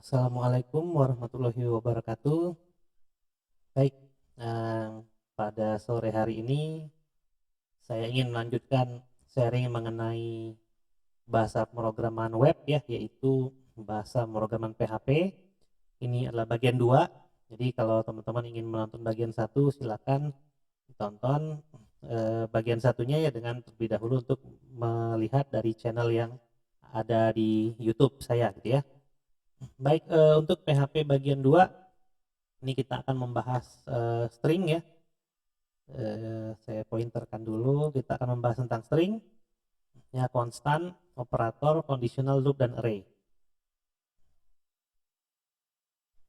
Assalamualaikum warahmatullahi wabarakatuh. Baik, pada sore hari ini saya ingin melanjutkan sharing mengenai bahasa pemrograman web ya, yaitu bahasa pemrograman PHP. Ini adalah bagian 2. Jadi kalau teman-teman ingin menonton bagian 1, silakan ditonton bagian satunya ya dengan terlebih dahulu untuk melihat dari channel yang ada di YouTube saya gitu ya. Baik, untuk PHP bagian 2 ini kita akan membahas string ya. Saya pointerkan dulu, kita akan membahas tentang string, ya, konstan, operator, conditional loop, dan array.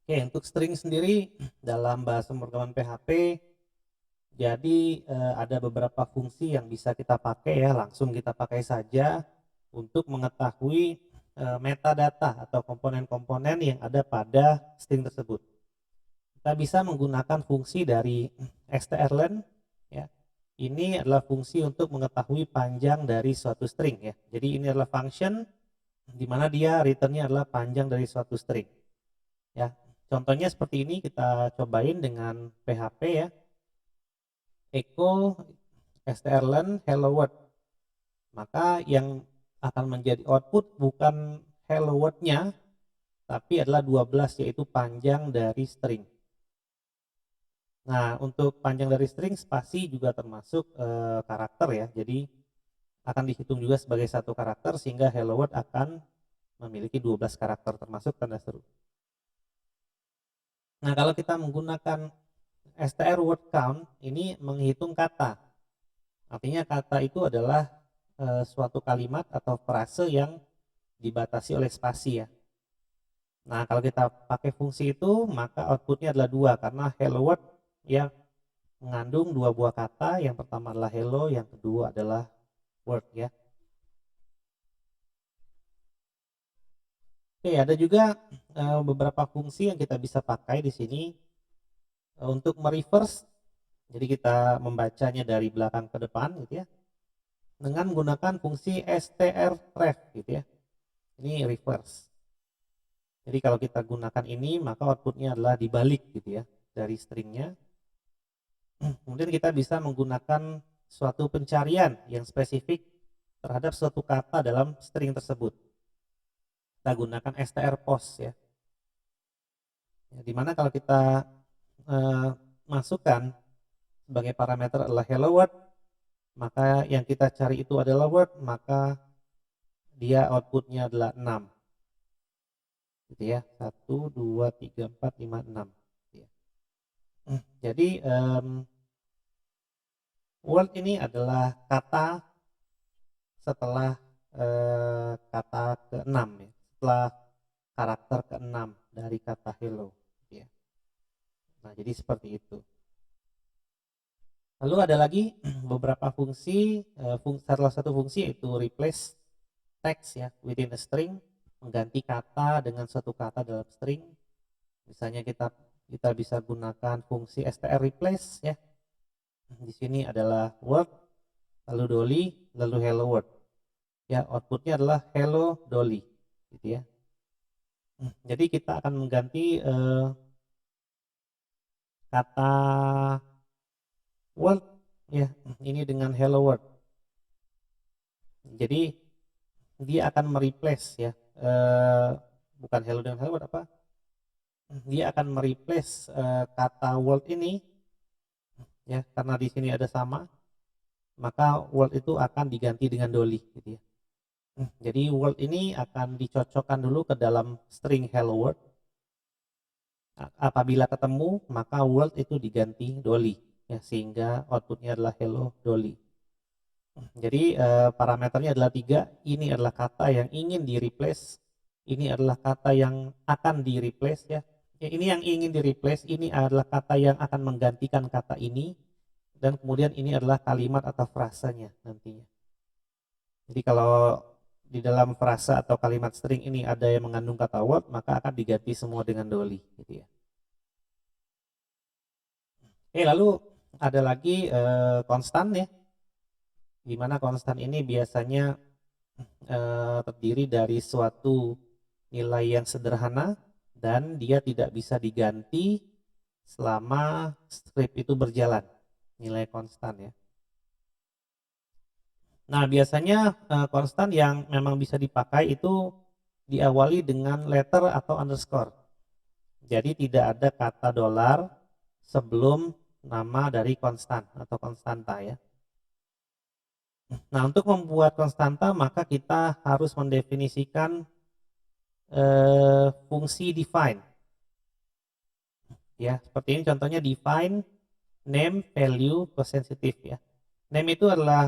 Oke, untuk string sendiri dalam bahasa pemrograman PHP, jadi ada beberapa fungsi yang bisa kita pakai ya, langsung kita pakai saja untuk mengetahui metadata atau komponen-komponen yang ada pada string tersebut. Kita bisa menggunakan fungsi dari strlen ya. Ini adalah fungsi untuk mengetahui panjang dari suatu string ya. Jadi ini adalah function di mana dia returnnya adalah panjang dari suatu string ya. Contohnya seperti ini, kita cobain dengan PHP ya. Echo strlen hello world. Maka yang akan menjadi output bukan hello world-nya, tapi adalah 12, yaitu panjang dari string. Nah, untuk panjang dari string, spasi juga termasuk karakter ya. Jadi akan dihitung juga sebagai satu karakter, sehingga hello world akan memiliki 12 karakter termasuk tanda seru. Nah, kalau kita menggunakan str word count, ini menghitung kata. Artinya kata itu adalah suatu kalimat atau frase yang dibatasi oleh spasi ya. Nah, kalau kita pakai fungsi itu, maka outputnya adalah 2, karena hello world ya mengandung 2 buah kata. Yang pertama adalah hello, yang kedua adalah word ya. Oke, ada juga beberapa fungsi yang kita bisa pakai di sini untuk mereverse. Jadi kita membacanya dari belakang ke depan gitu ya, dengan menggunakan fungsi strref gitu ya. Ini reverse. Jadi kalau kita gunakan ini, maka outputnya adalah dibalik gitu ya dari stringnya. Kemudian kita bisa menggunakan suatu pencarian yang spesifik terhadap suatu kata dalam string tersebut. Kita gunakan strpost ya. Dimana kalau kita masukkan sebagai parameter adalah hello world, maka yang kita cari itu adalah word, maka dia outputnya adalah 6 gitu ya. 1, 2, 3, 4, 5, 6 ya. Jadi word ini adalah kata setelah kata ke-6 ya, setelah karakter ke-6 dari kata hello ya. Nah, jadi seperti itu. Lalu ada lagi beberapa fungsi, salah satu fungsi yaitu replace text ya within a string, mengganti kata dengan suatu kata dalam string. Misalnya kita bisa gunakan fungsi str replace ya. Di sini adalah word, lalu dolly, lalu hello world. Ya, outputnya adalah hello dolly gitu ya. Jadi kita akan mengganti kata world ya ini dengan hello world. Jadi dia akan mereplace ya, bukan hello dengan hello world apa? Dia akan mereplace kata world ini ya, karena di sini ada sama, maka world itu akan diganti dengan dolly gitu ya. Jadi world ini akan dicocokkan dulu ke dalam string hello world. Apabila ketemu, maka world itu diganti dolly ya, sehingga outputnya adalah hello dolly. Jadi parameternya adalah 3. Ini adalah kata yang ingin di replace, ini adalah kata yang akan di replace ya. Ini yang ingin di replace, ini adalah kata yang akan menggantikan kata ini, dan kemudian ini adalah kalimat atau frasanya nantinya. Jadi kalau di dalam frasa atau kalimat string ini ada yang mengandung kata word, maka akan diganti semua dengan dolly gitu ya. Oke, lalu ada lagi konstan ya, di mana konstan ini biasanya terdiri dari suatu nilai yang sederhana dan dia tidak bisa diganti selama script itu berjalan, nilai konstan ya. Nah, biasanya konstan yang memang bisa dipakai itu diawali dengan letter atau underscore. Jadi tidak ada kata dolar sebelum nama dari konstan atau konstanta ya. Nah, untuk membuat konstanta maka kita harus mendefinisikan fungsi define. Ya, seperti ini contohnya define name value cosensitive ya. Name itu adalah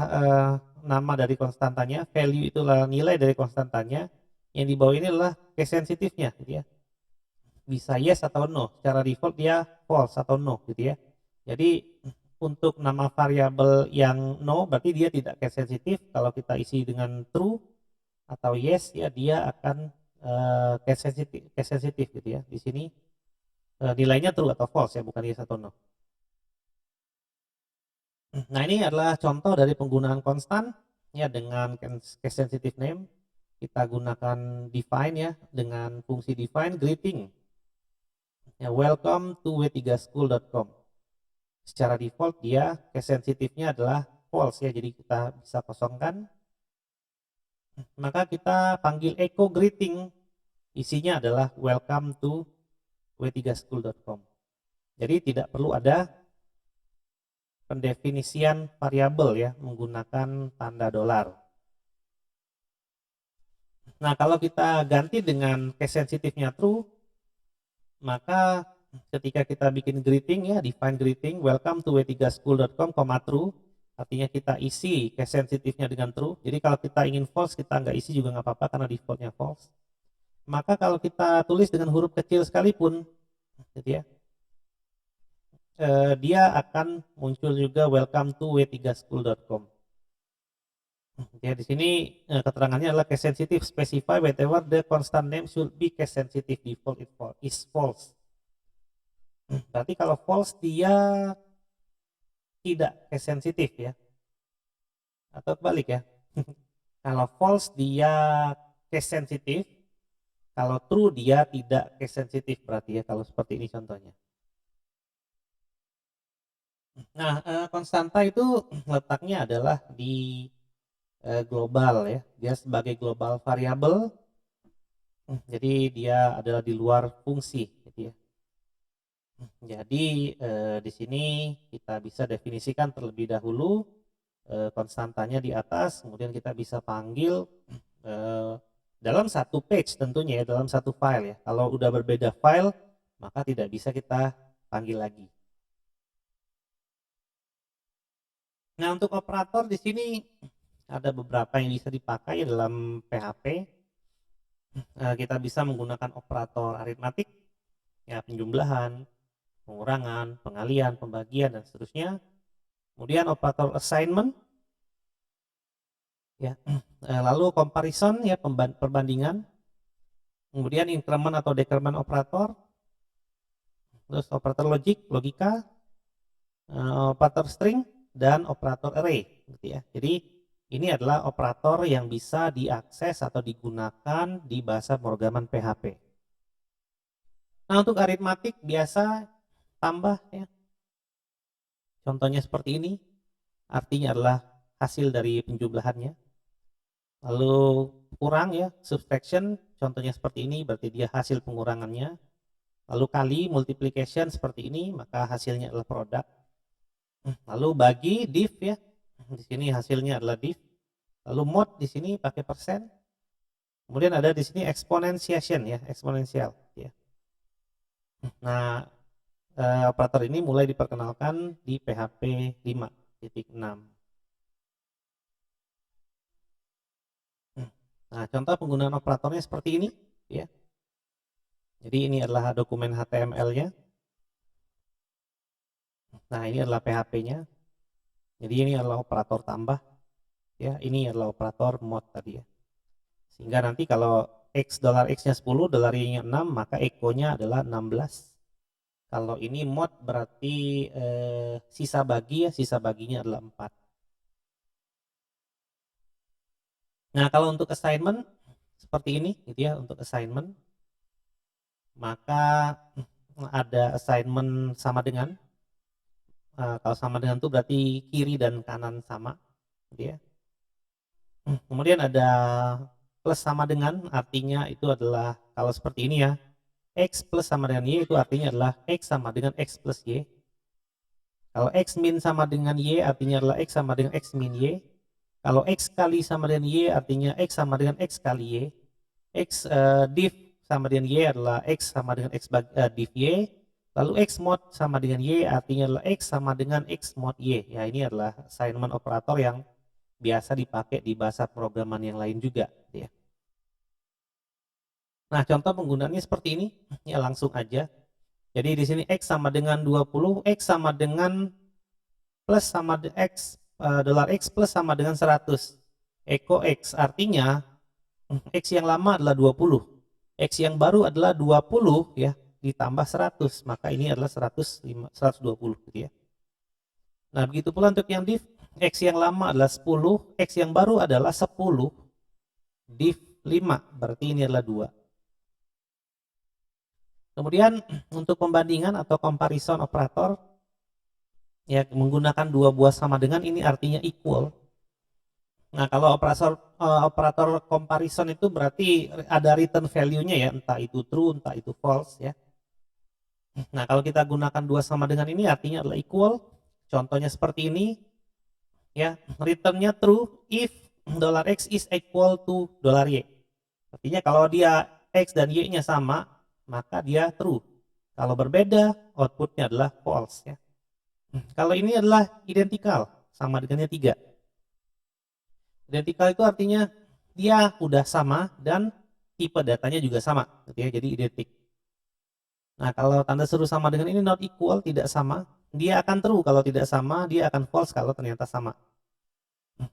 nama dari konstantanya, value itu adalah nilai dari konstantanya, yang di bawah ini adalah case sensitifnya gitu ya. Bisa yes atau no, secara default dia false atau no gitu ya. Jadi untuk nama variabel yang no berarti dia tidak case sensitif. Kalau kita isi dengan true atau yes ya dia akan case sensitif gitu ya. Di sini nilainya true atau false ya, bukan yes atau no. Nah, ini adalah contoh dari penggunaan konstan ya dengan case sensitive name. Kita gunakan define ya dengan fungsi define greeting. Ya, welcome to w3school.com. Secara default dia case sensitifnya adalah false ya, jadi kita bisa kosongkan. Maka kita panggil echo greeting, isinya adalah welcome to w3school.com. Jadi tidak perlu ada pendefinisian variabel ya menggunakan tanda dolar. Nah, kalau kita ganti dengan case sensitifnya true, maka ketika kita bikin greeting ya, define greeting welcome to w3school.com, true, artinya kita isi case sensitifnya dengan true. Jadi kalau kita ingin false, kita nggak isi juga nggak apa-apa karena defaultnya false. Maka kalau kita tulis dengan huruf kecil sekalipun, gitu ya, dia akan muncul juga welcome to w3school.com. Ya, di sini keterangannya adalah case sensitive, specify whatever the constant name should be case sensitive, default is false. Berarti kalau false dia tidak case sensitive ya. Atau kebalik ya. Kalau false dia case sensitive, kalau true dia tidak case sensitive berarti ya kalau seperti ini contohnya. Nah, konstanta itu letaknya adalah di global ya, dia sebagai global variabel, jadi dia adalah di luar fungsi gitu ya. Jadi di sini kita bisa definisikan terlebih dahulu konstantanya di atas, kemudian kita bisa panggil dalam satu page tentunya ya, dalam satu file ya. Kalau udah berbeda file maka tidak bisa kita panggil lagi. Nah, untuk operator di sini ada beberapa yang bisa dipakai dalam PHP. Kita bisa menggunakan operator aritmatik, ya penjumlahan, pengurangan, pengalian, pembagian dan seterusnya. Kemudian operator assignment, ya, lalu comparison ya perbandingan. Kemudian increment atau decrement operator, terus operator logika, operator string dan operator array, gitu ya. Jadi ini adalah operator yang bisa diakses atau digunakan di bahasa pemrograman PHP. Nah, untuk aritmatik biasa tambah ya. Contohnya seperti ini. Artinya adalah hasil dari penjumlahannya. Lalu kurang ya, subtraction, contohnya seperti ini berarti dia hasil pengurangannya. Lalu kali multiplication seperti ini, maka hasilnya adalah produk. Lalu bagi div ya, di sini hasilnya adalah div. Lalu mod di sini pakai persen. Kemudian ada di sini exponentiation ya, eksponensial ya. Nah, operator ini mulai diperkenalkan di PHP 5.6. Nah, contoh penggunaan operatornya seperti ini ya. Jadi ini adalah dokumen HTML-nya. Nah, ini adalah PHP-nya. Jadi ini adalah operator tambah ya, ini adalah operator mod tadi ya. Sehingga nanti kalau $x-nya 10, $y-nya 6, maka echo-nya adalah 16. Kalau ini mod berarti sisa bagi ya, sisa baginya adalah 4. Nah, kalau untuk assignment seperti ini gitu ya, untuk assignment. maka ada assignment sama dengan. Kalau sama dengan itu berarti kiri dan kanan sama, gitu ya. Kemudian ada plus sama dengan, artinya itu adalah kalau seperti ini ya, x plus sama dengan y itu artinya adalah x sama dengan x plus y. Kalau x min sama dengan y artinya adalah x sama dengan x min y. Kalau x kali sama dengan y artinya x sama dengan x kali y. X div sama dengan y adalah x sama dengan x div y. Lalu x mod sama dengan y artinya adalah x sama dengan x mod y. Ya, ini adalah assignment operator yang biasa dipakai di bahasa programan yang lain juga, ya. Nah, contoh penggunaannya seperti ini, ya langsung aja. Jadi di sini x sama dengan 20, x sama dengan plus sama x $x plus sama dengan 100. Eko x artinya x yang lama adalah 20. X yang baru adalah 20 ya, ditambah 100, maka ini adalah 120 gitu ya. Nah, begitu pula untuk yang div, x yang lama adalah 10, x yang baru adalah 10, div 5, berarti ini adalah 2. Kemudian untuk pembandingan atau comparison operator, ya menggunakan dua buah sama dengan, ini artinya equal. Nah, kalau operator comparison itu berarti ada return value-nya ya, entah itu true, entah itu false ya. Nah, kalau kita gunakan dua sama dengan ini artinya adalah equal. Contohnya seperti ini ya, return-nya true if $x is equal to $y. Artinya kalau dia x dan y-nya sama, maka dia true. Kalau berbeda, outputnya adalah false ya. Kalau ini adalah identical, sama dengannya 3. Identical itu artinya dia udah sama dan tipe datanya juga sama, gitu ya, jadi identik. Nah, kalau tanda seru sama dengan ini not equal, tidak sama, dia akan true kalau tidak sama, dia akan false kalau ternyata sama.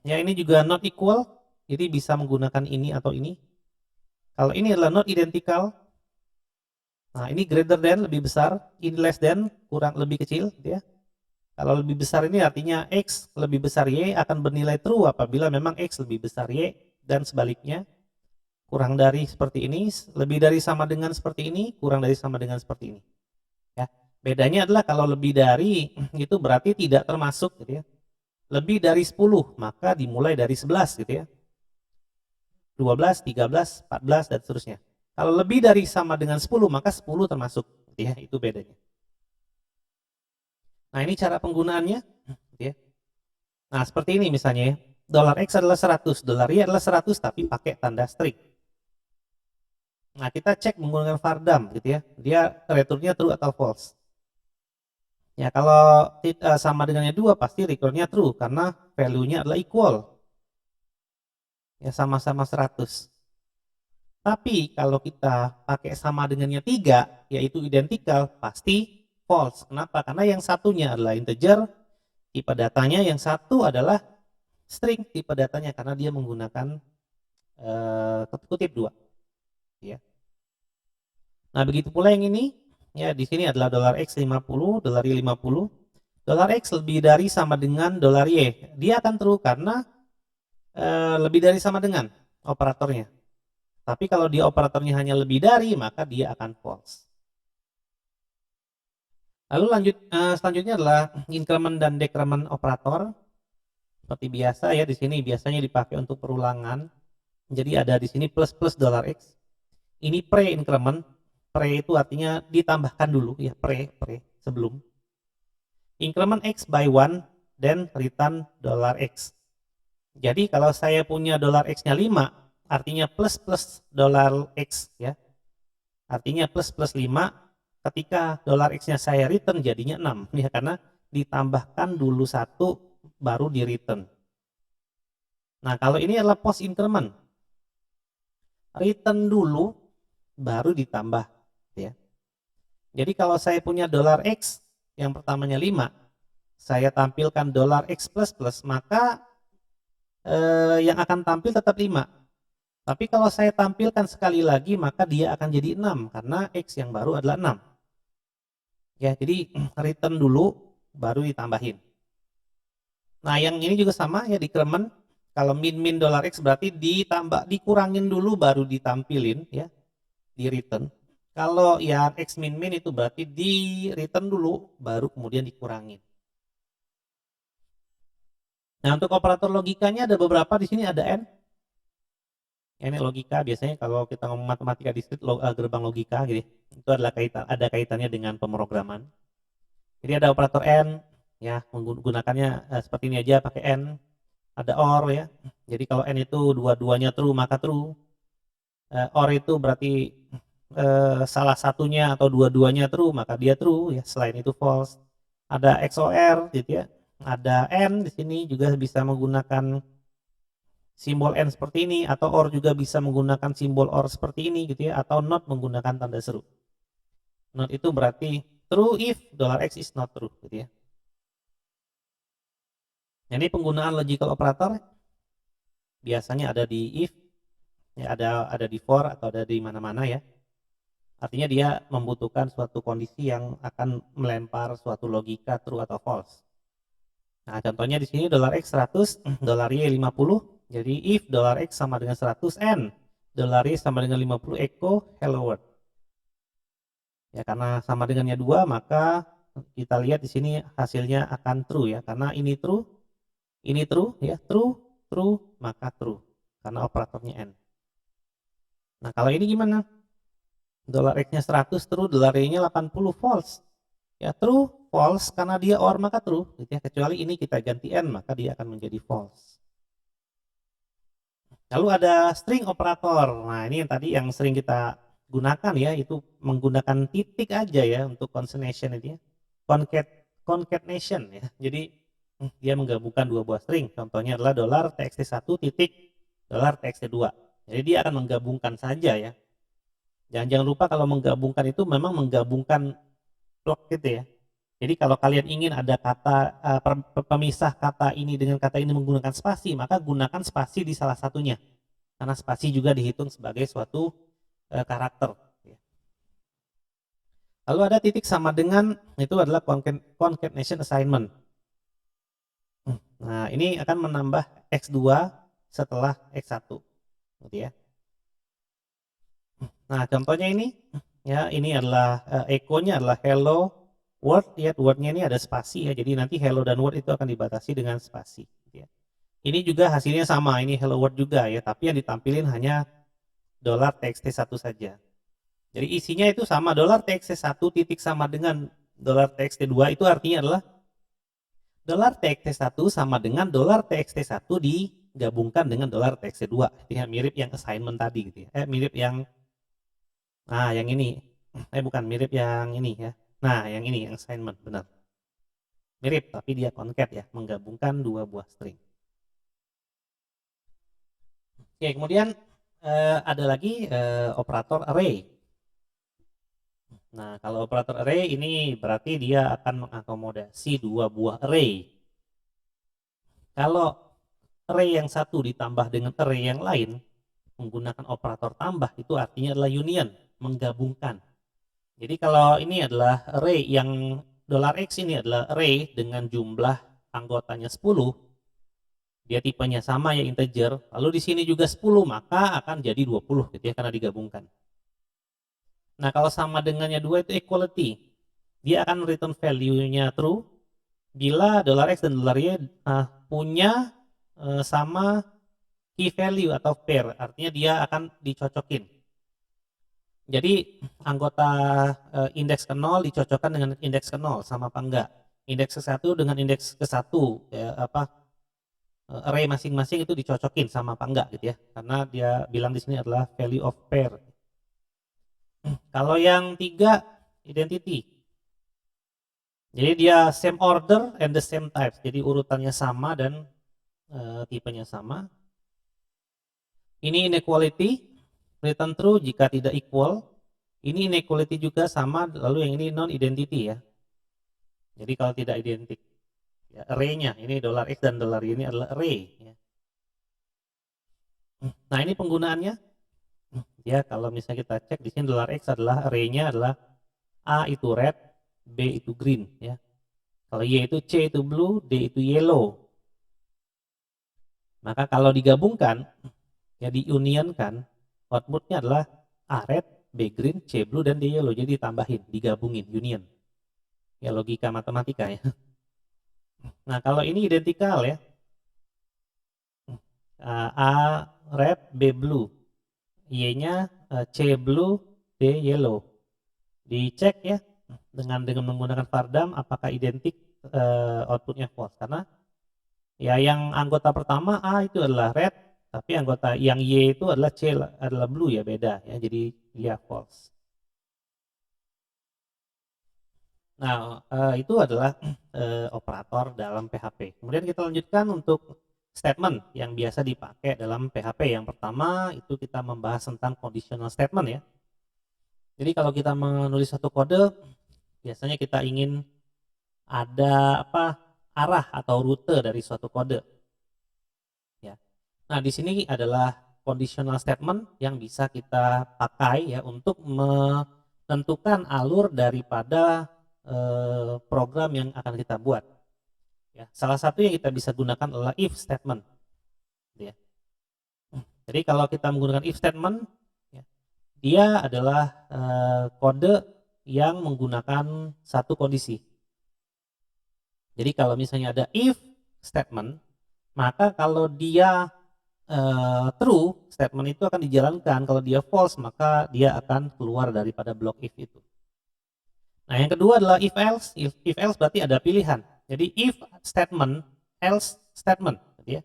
Ya, ini juga not equal, jadi bisa menggunakan ini atau ini. Kalau ini adalah not identical, nah ini greater than lebih besar, ini less than kurang lebih kecil, gitu ya. Kalau lebih besar ini artinya x lebih besar y akan bernilai true apabila memang x lebih besar y, dan sebaliknya. Kurang dari seperti ini, lebih dari sama dengan seperti ini, kurang dari sama dengan seperti ini. Ya, bedanya adalah kalau lebih dari itu berarti tidak termasuk, gitu ya. Lebih dari 10 maka dimulai dari 11, gitu ya. 12, 13, 14 dan seterusnya. Kalau lebih dari sama dengan 10 maka 10 termasuk, gitu ya. Itu bedanya. Nah, ini cara penggunaannya, gitu ya. Nah, seperti ini misalnya ya. $x adalah 100, $y adalah 100 tapi pakai tanda string. Nah, kita cek menggunakan var_dum gitu ya. Dia returnnya true atau false. Ya, kalau sama dengannya 2 pasti returnnya true karena value-nya adalah equal. Ya, sama-sama 100. Tapi kalau kita pakai sama dengannya 3, yaitu identical, pasti false. Kenapa? Karena yang satunya adalah integer tipe datanya, yang satu adalah string tipe datanya karena dia menggunakan kutip 2. Ya. Nah, begitu pula yang ini, ya di sini adalah $x 50, $y 50. $x lebih dari sama dengan $y. Dia akan true karena lebih dari sama dengan operatornya. Tapi kalau dia operatornya hanya lebih dari, maka dia akan false. Lalu selanjutnya adalah increment dan decrement operator. Seperti biasa ya, di sini biasanya dipakai untuk perulangan. Jadi ada di sini plus plus $x. Ini pre-increment. Pre itu artinya ditambahkan dulu ya, pre sebelum. Increment x by 1 dan return $x. Jadi kalau saya punya $x-nya 5, artinya plus plus $x ya. Artinya plus plus 5, ketika $x-nya saya return jadinya 6 ya, karena ditambahkan dulu 1 baru di return. Nah, kalau ini adalah post increment. Return dulu baru ditambah ya. Jadi kalau saya punya $x yang pertamanya 5, saya tampilkan $x plus plus, maka yang akan tampil tetap 5. Tapi kalau saya tampilkan sekali lagi, maka dia akan jadi 6 karena x yang baru adalah 6. Ya, jadi return dulu baru ditambahin. Nah, yang ini juga sama ya, decrement. Kalau min $x berarti dikurangin dulu baru ditampilin ya, di return. Kalau yang X min min itu berarti di return dulu, baru kemudian dikurangin. Nah, untuk operator logikanya ada beberapa di sini, ada N. Ini logika biasanya kalau kita ngomong matematika diskrit, gerbang logika gitu, itu adalah ada kaitannya dengan pemrograman. Jadi ada operator N, ya menggunakannya seperti ini aja, pakai N. Ada OR ya. Jadi kalau N itu dua-duanya true maka true. OR itu berarti salah satunya atau dua-duanya true maka dia true ya. Selain itu false. Ada XOR gitu ya. Ada N di sini juga bisa menggunakan simbol N seperti ini, atau OR juga bisa menggunakan simbol OR seperti ini gitu ya, atau NOT menggunakan tanda seru. NOT itu berarti true if $x is not true gitu ya. Ini penggunaan logical operator biasanya ada di if, ya ada di for atau ada di mana-mana ya. Artinya dia membutuhkan suatu kondisi yang akan melempar suatu logika true atau false. Nah, contohnya di sini $x 100, $y 50. Jadi if $x sama dengan 100 and $y sama dengan 50 echo hello world. Ya, karena sama dengannya 2, maka kita lihat di sini hasilnya akan true ya. Karena ini true ya, true, maka true. Karena operatornya N. Nah, kalau ini gimana? $x-nya 100 true, $y-nya 80 false. Ya, true, false, karena dia OR maka true gitu ya. Kecuali ini kita ganti N, maka dia akan menjadi false. Lalu ada string operator. Nah, ini yang tadi yang sering kita gunakan ya, itu menggunakan titik aja ya untuk concatenation itu ya. Concatenation ya. Jadi dia menggabungkan dua buah string. Contohnya adalah $txt1 titik $txt2. Jadi dia akan menggabungkan saja ya. Jangan lupa kalau menggabungkan itu memang menggabungkan blok gitu ya. Jadi kalau kalian ingin ada kata pemisah kata ini dengan kata ini menggunakan spasi, maka gunakan spasi di salah satunya. Karena spasi juga dihitung sebagai suatu karakter. Lalu ada titik sama dengan, itu adalah concatenation assignment. Nah, ini akan menambah X2 setelah X1. Gitu ya. Nah, contohnya ini, ya ini adalah echo-nya adalah hello word, ya word-nya ini ada spasi ya, jadi nanti hello dan word itu akan dibatasi dengan spasi. Gitu ya. Ini juga hasilnya sama, ini hello world juga ya, tapi yang ditampilin hanya $txt1 saja. Jadi isinya itu sama, $txt1 titik sama dengan $txt2, itu artinya adalah $txt1 sama dengan $txt1 digabungkan dengan $txt2. Ya, mirip yang assignment tadi gitu ya. Mirip yang yang ini. Bukan mirip yang ini ya. Nah, yang ini yang assignment, benar. Mirip tapi dia concat ya, menggabungkan dua buah string. Oke, kemudian ada lagi operator array. Nah, kalau operator array ini berarti dia akan mengakomodasi dua buah array. Kalau array yang satu ditambah dengan array yang lain menggunakan operator tambah, itu artinya adalah union, menggabungkan. Jadi kalau ini adalah array yang $x ini adalah array dengan jumlah anggotanya 10, dia tipenya sama ya integer, lalu di sini juga 10, maka akan jadi 20 gitu ya, karena digabungkan. Nah, kalau sama dengannya 2 itu equality. Dia akan return value-nya true bila $x dan $y punya sama key value atau pair, artinya dia akan dicocokin. Jadi anggota indeks ke 0 dicocokkan dengan indeks ke 0, sama apa enggak? Indeks ke 1 dengan indeks ke 1 ya, array masing-masing itu dicocokin sama apa enggak gitu ya. Karena dia bilang di sini adalah value of pair. Kalau yang 3 identity. Jadi dia same order and the same types. Jadi urutannya sama dan tipenya sama. Ini inequality, return true jika tidak equal. Ini inequality juga sama, lalu yang ini non identity ya. Jadi kalau tidak identik, ya, array-nya ini $x dan $y ini adalah array. Ya. Nah, ini penggunaannya. Ya, kalau misalnya kita cek di sini $x adalah array-nya adalah A itu red, B itu green ya. Kalau Y itu C itu blue, D itu yellow. Maka kalau digabungkan, ya diunionkan, outputnya adalah A red, B green, C blue, dan D yellow. Jadi ditambahin, digabungin, union. Ya logika matematika ya. Nah kalau ini identikal ya. A red, B blue. Y-nya C blue, D yellow. Dicek ya dengan menggunakan Vardam apakah identik outputnya false. Karena ya yang anggota pertama A itu adalah red, tapi anggota yang Y itu adalah C adalah blue ya, beda ya. Jadi dia false. Nah, itu adalah operator dalam PHP. Kemudian kita lanjutkan untuk statement yang biasa dipakai dalam PHP. Yang pertama itu kita membahas tentang conditional statement ya. Jadi kalau kita menulis satu kode, biasanya kita ingin ada arah atau rute dari suatu kode. Ya. Nah, di sini adalah conditional statement yang bisa kita pakai ya untuk menentukan alur daripada program yang akan kita buat. Ya, salah satu yang kita bisa gunakan adalah if statement. Ya. Jadi kalau kita menggunakan if statement, ya, dia adalah kode yang menggunakan satu kondisi. Jadi kalau misalnya ada if statement, maka kalau dia true, statement itu akan dijalankan. Kalau dia false, maka dia akan keluar daripada blok if itu. Nah, yang kedua adalah if else. If else berarti ada pilihan. Jadi if statement, else statement. Ya.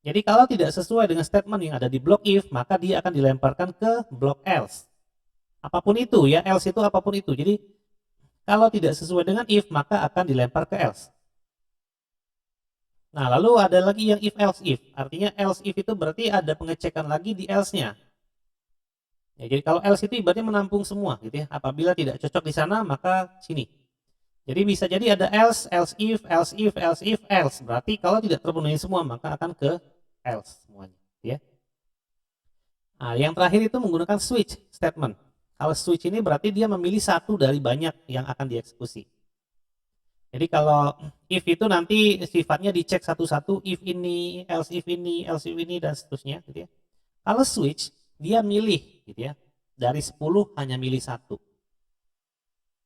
Jadi kalau tidak sesuai dengan statement yang ada di blok if, maka dia akan dilemparkan ke blok else. Apapun itu ya, else itu apapun itu. Jadi kalau tidak sesuai dengan if, maka akan dilempar ke else. Nah, lalu ada lagi yang if else if. Artinya else if itu berarti ada pengecekan lagi di else-nya. Ya, jadi kalau else itu ibaratnya menampung semua gitu ya. Apabila tidak cocok di sana, maka sini. Jadi bisa jadi ada else, else if, else if, else if, else. Berarti kalau tidak terpenuhi semua, maka akan ke else semuanya, ya. Nah, yang terakhir itu menggunakan switch statement. Kalau switch ini berarti dia memilih satu dari banyak yang akan dieksekusi. Jadi kalau if itu nanti sifatnya dicek satu-satu, if ini, else if ini, else if ini, dan seterusnya gitu ya. Kalau switch, dia milih gitu ya. Dari 10 hanya milih satu.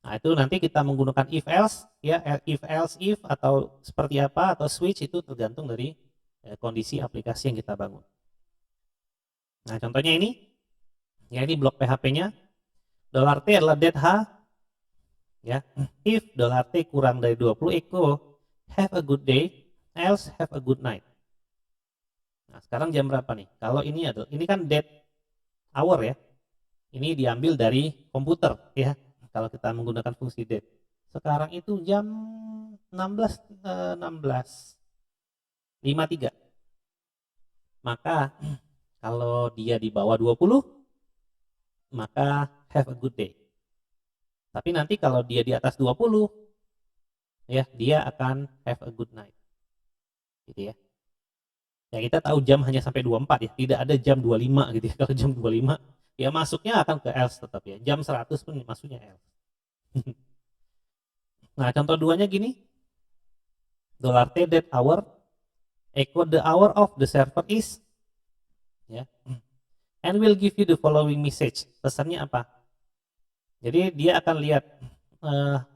Nah, itu nanti kita menggunakan if else ya, if else if atau seperti apa atau switch itu tergantung dari kondisi aplikasi yang kita bangun. Nah, contohnya ini ya, ini blok PHP-nya. $T adalah dead H ya. If $T kurang dari 20 echo have a good day, else have a good night. Nah, sekarang jam berapa nih? Kalau ini kan dead hour ya. Ini diambil dari komputer ya. Kalau kita menggunakan fungsi dead. Sekarang itu jam 16:53. Maka kalau dia di bawah 20, maka have a good day. Tapi nanti kalau dia di atas 20, ya dia akan have a good night. Gitu ya. Ya kita tahu jam hanya sampai 24 ya. Tidak ada jam 25 gitu ya. Kalau jam 25 ya masuknya akan ke else tetap ya. Jam 100 pun masuknya else. Nah, contoh duanya gini. $T dead hour echo the hour of the server is ya. And will give you the following message. Pesannya apa? Jadi dia akan lihat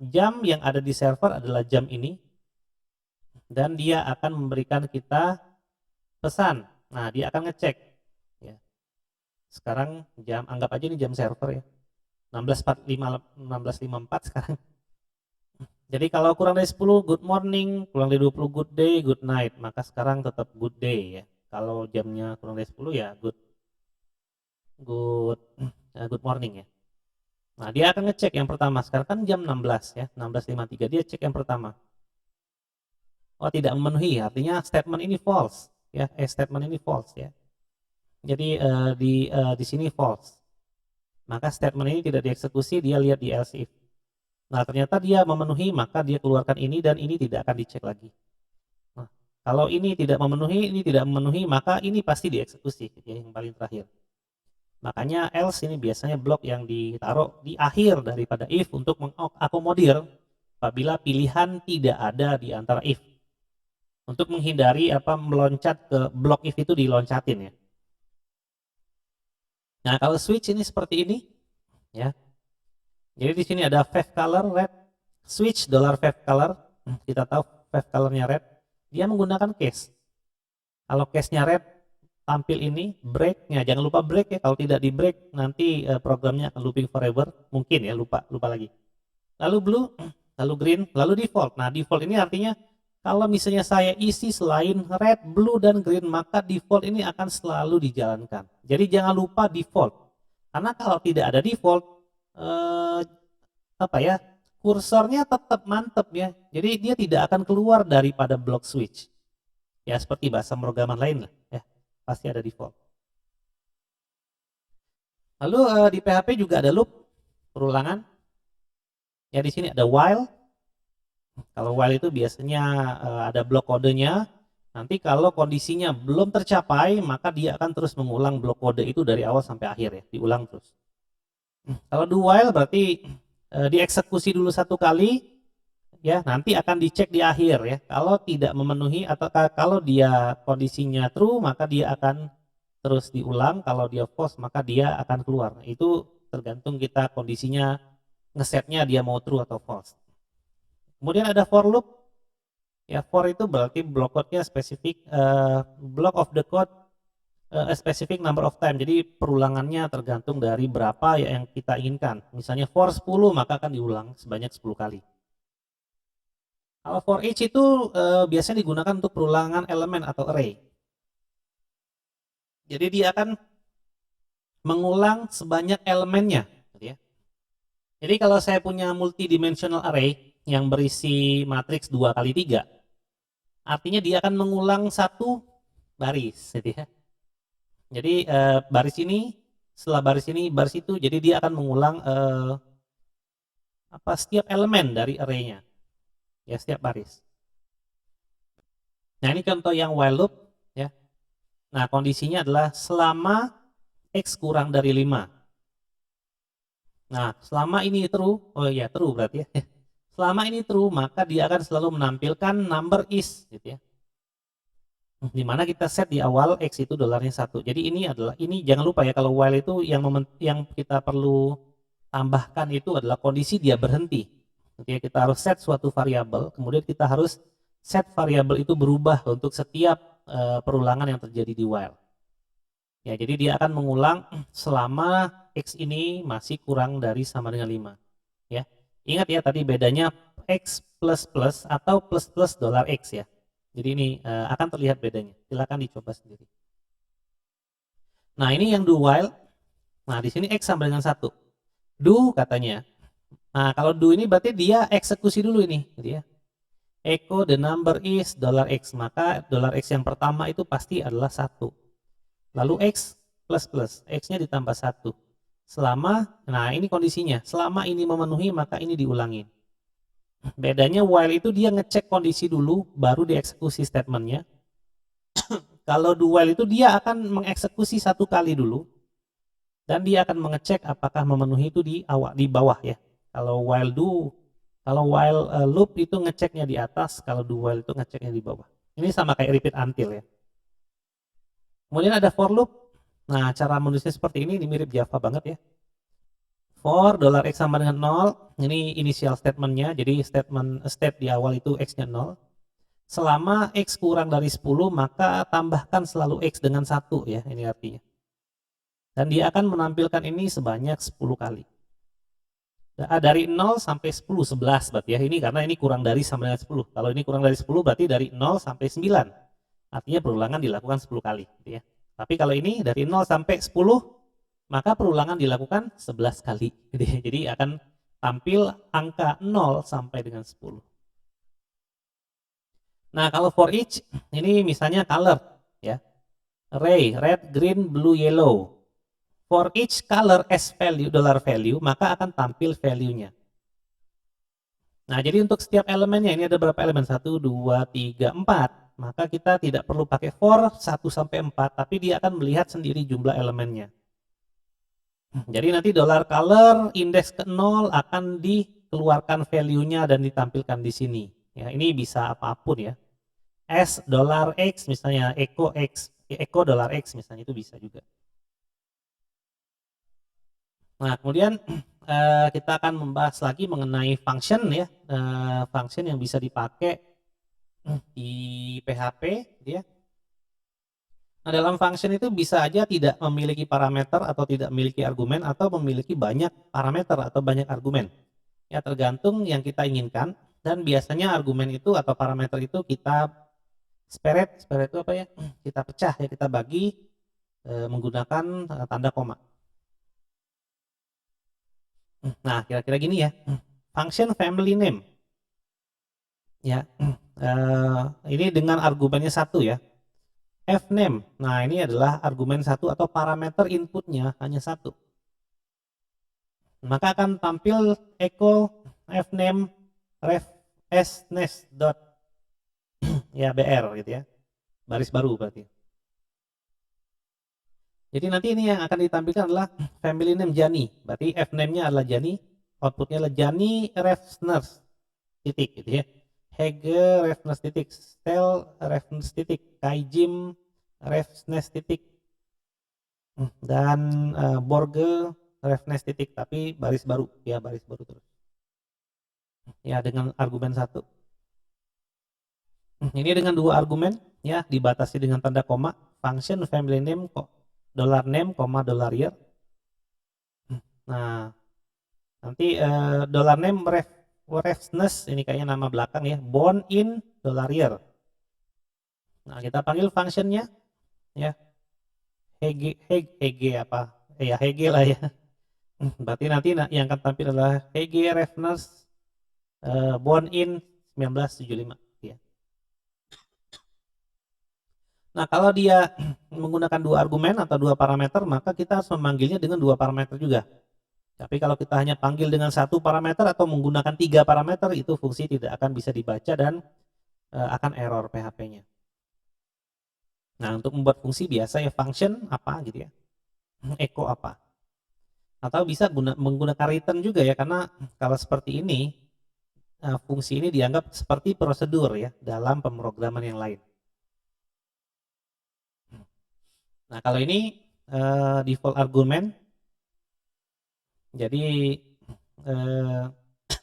jam yang ada di server adalah jam ini. Dan dia akan memberikan kita pesan. Nah, dia akan ngecek ya. Sekarang jam, anggap aja ini jam server ya. 16:54 sekarang. Jadi kalau kurang dari 10 good morning, kurang dari 20 good day, good night, maka sekarang tetap good day ya. Kalau jamnya kurang dari 10 ya good morning ya. Nah, dia akan ngecek yang pertama. Sekarang kan jam 16 ya, 16:53. Dia cek yang pertama. Oh, tidak memenuhi, artinya statement ini false ya. Statement ini false ya. Jadi di sini false. Maka statement ini tidak dieksekusi, dia lihat di else if. Nah, ternyata dia memenuhi, maka dia keluarkan ini dan ini tidak akan dicek lagi. Nah, kalau ini tidak memenuhi, maka ini pasti dieksekusi ya, yang paling terakhir. Makanya else ini biasanya blok yang ditaruh di akhir daripada if untuk mengakomodir apabila pilihan tidak ada di antara if. Untuk menghindari meloncat ke blok if itu diloncatin ya. Nah, kalau switch ini seperti ini. ya. Jadi di sini ada wave color red, switch dollar wave color. Kita tahu wave colornya red. Dia menggunakan case. Kalau case-nya red, tampil ini break-nya. Jangan lupa break ya. Kalau tidak di break, nanti programnya akan looping forever. Mungkin ya, lupa lagi. Lalu blue, lalu green, lalu default. Nah, default ini artinya kalau misalnya saya isi selain red, blue, dan green, maka default ini akan selalu dijalankan. Jadi jangan lupa default. Karena kalau tidak ada default, kursornya tetap mantep ya. Jadi dia tidak akan keluar daripada block switch. Ya seperti bahasa pemrograman lain lah ya. Pasti ada default. Lalu di PHP juga ada loop, perulangan. Ya di sini ada while. Kalau while itu biasanya ada blok kodenya. Nanti kalau kondisinya belum tercapai, maka dia akan terus mengulang blok kode itu dari awal sampai akhir ya, diulang terus. Kalau do while berarti dieksekusi dulu satu kali, ya nanti akan dicek di akhir ya. Kalau tidak memenuhi atau kalau dia kondisinya true, maka dia akan terus diulang. Kalau dia false, maka dia akan keluar. Itu tergantung kita kondisinya ngesetnya dia mau true atau false. Kemudian ada for loop. Ya, for itu berarti block code-nya spesifik, block of the code a specific number of time. Jadi perulangannya tergantung dari berapa yang kita inginkan. Misalnya for 10 maka akan diulang sebanyak 10 kali. Kalau for each itu biasanya digunakan untuk perulangan elemen atau array. Jadi dia akan mengulang sebanyak elemennya. Gitu ya. Jadi kalau saya punya multidimensional array yang berisi matriks 2 kali 3, artinya dia akan mengulang satu baris. Gitu ya. Jadi baris ini, setelah baris ini, baris itu, jadi dia akan mengulang setiap elemen dari array-nya. Ya, setiap baris. Nah, ini contoh yang while loop ya. Nah, kondisinya adalah selama X kurang dari 5. Nah, selama ini true, oh ya true berarti ya. Selama ini true, maka dia akan selalu menampilkan number is gitu ya. Dimana kita set di awal X itu dolarnya 1. Jadi ini jangan lupa ya, kalau while itu yang kita perlu tambahkan itu adalah kondisi dia berhenti. Jadi kita harus set suatu variabel, kemudian kita harus set variabel itu berubah untuk setiap perulangan yang terjadi di while. Ya, jadi dia akan mengulang selama X ini masih kurang dari sama dengan 5. Ya. Ingat ya tadi bedanya X plus plus atau plus plus dollar X ya. Jadi ini akan terlihat bedanya. Silakan dicoba sendiri. Nah, ini yang do while. Nah, di sini X sama dengan 1. Do katanya. Nah, kalau do ini berarti dia eksekusi dulu ini, gitu ya. Echo the number is dollar $X, maka dollar $X yang pertama itu pasti adalah 1. Lalu X plus plus, X-nya ditambah 1. Nah ini kondisinya, selama ini memenuhi maka ini diulangin. Bedanya while itu dia ngecek kondisi dulu, baru dieksekusi statementnya. Kalau do while itu dia akan mengeksekusi satu kali dulu, dan dia akan mengecek apakah memenuhi itu di bawah ya. Kalau while loop itu ngeceknya di atas, kalau do while itu ngeceknya di bawah. Ini sama kayak repeat until ya. Kemudian ada for loop. Nah, cara menulisnya seperti ini mirip Java banget ya. For $X sama dengan 0, ini initial statementnya, jadi state di awal itu X-nya 0. Selama X kurang dari 10, maka tambahkan selalu X dengan 1 ya, ini artinya. Dan dia akan menampilkan ini sebanyak 10 kali. Dari 0 sampai 10, 11 berarti ya, ini karena ini kurang dari sama dengan 10. Kalau ini kurang dari 10 berarti dari 0 sampai 9. Artinya perulangan dilakukan 10 kali. Gitu ya. Tapi kalau ini dari 0 sampai 10, maka perulangan dilakukan 11 kali. Jadi akan tampil angka 0 sampai dengan 10. Nah, kalau for each, ini misalnya color. Ya. Array, red, green, blue, yellow. For each color as value, dollar value, maka akan tampil value-nya. Nah, jadi untuk setiap elemennya, ini ada berapa elemen? 1, 2, 3, 4. Maka kita tidak perlu pakai for 1 sampai 4, tapi dia akan melihat sendiri jumlah elemennya. Jadi nanti dollar color indeks ke 0 akan dikeluarkan value-nya dan ditampilkan di sini. Ya, ini bisa apapun ya. S dollar X misalnya, echo dollar X misalnya, itu bisa juga. Nah, kemudian kita akan membahas lagi mengenai function ya, function yang bisa dipakai di PHP gitu ya. Nah, dalam function itu bisa aja tidak memiliki parameter atau tidak memiliki argumen atau memiliki banyak parameter atau banyak argumen. Ya, tergantung yang kita inginkan, dan biasanya argumen itu atau parameter itu kita separate itu apa ya? Kita pecah ya, kita bagi menggunakan tanda koma. Nah, kira-kira gini ya. Function family name. Ya. Ini dengan argumennya satu ya. Fname. Nah, ini adalah argumen satu atau parameter inputnya hanya satu. Maka akan tampil echo fname ref snest dot ya br gitu ya. Baris baru berarti. Jadi nanti ini yang akan ditampilkan adalah family name Jani. Berarti fname-nya adalah Jani, outputnya adalah Jani Refners titik gitu ya. Hege Refners titik, Stel Refners titik, Kaijim Refners titik, dan Borge Refners titik, tapi baris baru ya, baris baru terus. Ya, dengan argumen satu. Ini dengan dua argumen ya, dibatasi dengan tanda koma, function family name kok $name, $year. Nah, nanti $name refness ini kayaknya nama belakang ya, born in $year. Nah, kita panggil functionnya ya, hg apa ya, hg lah ya. Berarti nanti yang akan tampil adalah hg refness born in 1975 ya. Nah, kalau dia menggunakan dua argumen atau dua parameter, maka kita harus memanggilnya dengan dua parameter juga. Tapi kalau kita hanya panggil dengan satu parameter atau menggunakan tiga parameter, itu fungsi tidak akan bisa dibaca dan akan error PHP-nya. Nah, untuk membuat fungsi biasa ya function apa gitu ya, echo apa. Atau bisa menggunakan return juga ya, karena kalau seperti ini, fungsi ini dianggap seperti prosedur ya dalam pemrograman yang lain. Nah, kalau ini default argument, jadi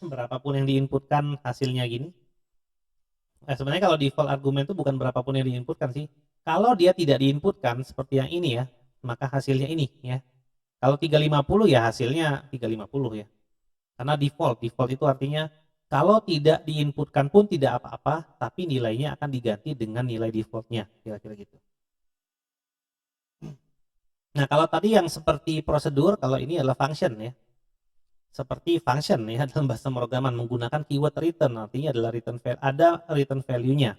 berapapun yang diinputkan hasilnya gini. Sebenarnya kalau default argumen itu bukan berapapun yang diinputkan sih. Kalau dia tidak diinputkan seperti yang ini ya, maka hasilnya ini ya. Kalau 350 ya hasilnya 350 ya. Karena default itu artinya kalau tidak diinputkan pun tidak apa-apa, tapi nilainya akan diganti dengan nilai defaultnya, kira-kira gitu. Nah, kalau tadi yang seperti prosedur, kalau ini adalah function ya. Seperti function ya dalam bahasa pemrograman menggunakan keyword return, artinya adalah ada return value-nya.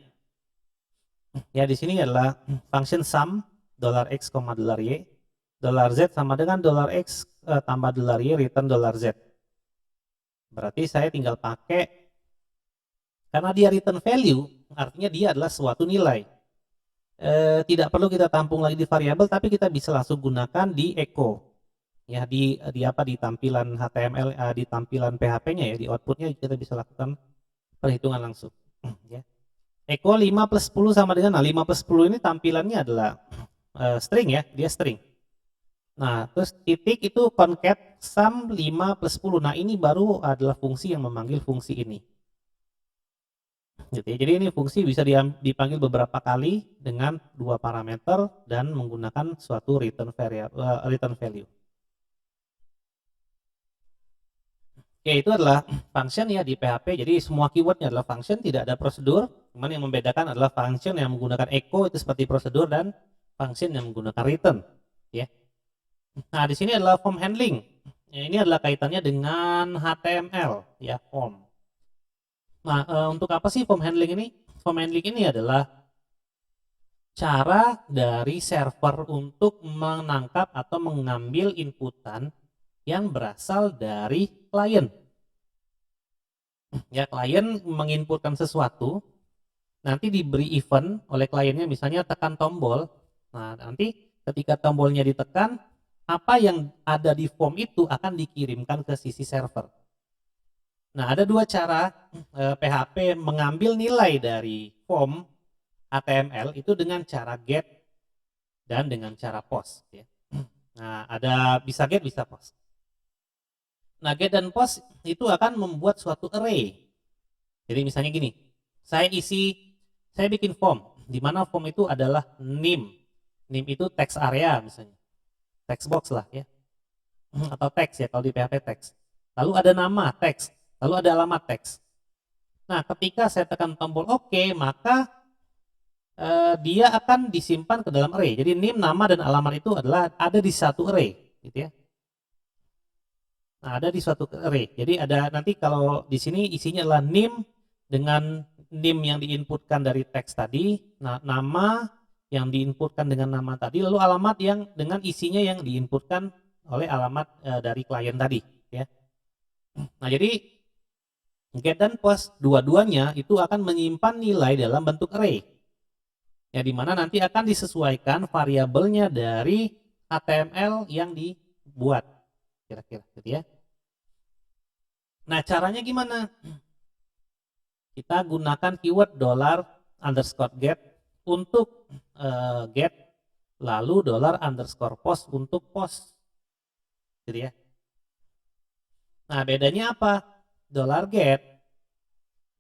Ya, di sini adalah function sum $x, $y, $z sama dengan $x tambah $y return $z. Berarti saya tinggal pakai, karena dia return value, artinya dia adalah suatu nilai. Tidak perlu kita tampung lagi di variabel, tapi kita bisa langsung gunakan di echo. Ya, di tampilan HTML, di tampilan PHP-nya ya, di outputnya kita bisa lakukan perhitungan langsung. Ya. Echo 5 plus 10 sama dengan, 5 plus 10 ini tampilannya adalah string ya, dia string. Nah, terus titik itu concat sum 5 plus 10. Nah, ini baru adalah fungsi yang memanggil fungsi ini. Gitu ya. Jadi ini fungsi bisa dipanggil beberapa kali dengan dua parameter dan menggunakan suatu return value. Oke, itu adalah function ya di PHP. Jadi semua keywordnya adalah function, tidak ada prosedur. Cuman yang membedakan adalah function yang menggunakan echo itu seperti prosedur dan function yang menggunakan return. Ya. Nah, di sini adalah form handling. Ya, ini adalah kaitannya dengan HTML ya, form. Nah, untuk apa sih form handling ini? Form handling ini adalah cara dari server untuk menangkap atau mengambil inputan yang berasal dari klien. Ya, klien menginputkan sesuatu, nanti diberi event oleh kliennya, misalnya tekan tombol. Nah, nanti ketika tombolnya ditekan, apa yang ada di form itu akan dikirimkan ke sisi server. Nah, ada dua cara PHP mengambil nilai dari form HTML itu dengan cara get dan dengan cara post. Ya. Nah, ada bisa get, bisa post. Nah, get dan post itu akan membuat suatu array. Jadi misalnya gini, saya bikin form, di mana form itu adalah name. Name itu text area misalnya, text box lah ya, atau text ya kalau di PHP text. Lalu ada nama text, lalu ada alamat text. Nah, ketika saya tekan tombol OK, maka dia akan disimpan ke dalam array. Jadi name, nama, dan alamat itu ada di satu array, gitu ya. Nah, ada di suatu array. Jadi ada nanti kalau di sini isinya adalah name dengan name yang diinputkan dari teks tadi, nama yang diinputkan dengan nama tadi, lalu alamat yang dengan isinya yang diinputkan oleh alamat dari klien tadi, ya. Nah, jadi get dan post dua-duanya itu akan menyimpan nilai dalam bentuk array. Ya, di mana nanti akan disesuaikan variabelnya dari HTML yang dibuat. Kira-kira gitu ya. Nah, caranya gimana? Kita gunakan keyword $_get untuk get, lalu $_post untuk post. Gitu ya. Nah, bedanya apa? $get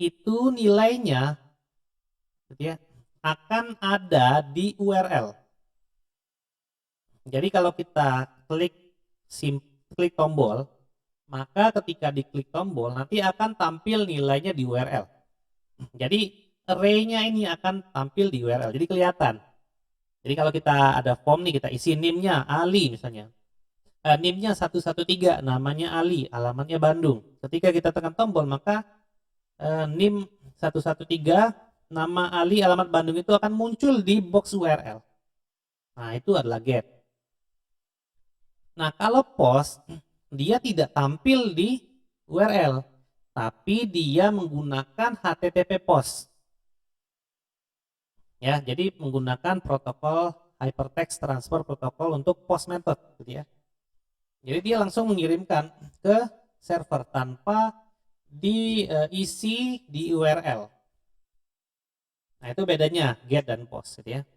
itu nilainya gitu ya, akan ada di URL. Jadi kalau kita klik tombol, maka ketika diklik tombol nanti akan tampil nilainya di URL. Jadi array-nya ini akan tampil di URL, jadi kelihatan. Jadi kalau kita ada form nih, kita isi NIM-nya Ali misalnya. NIM-nya 113, namanya Ali, alamatnya Bandung. Ketika kita tekan tombol, maka NIM 113, nama Ali, alamat Bandung itu akan muncul di box URL. Nah, itu adalah get. Nah, kalau post, dia tidak tampil di URL, tapi dia menggunakan HTTP post. Ya, jadi menggunakan protokol Hypertext Transfer Protocol untuk post method, gitu ya. Jadi dia langsung mengirimkan ke server tanpa diisi di URL. Nah, itu bedanya get dan post, gitu ya.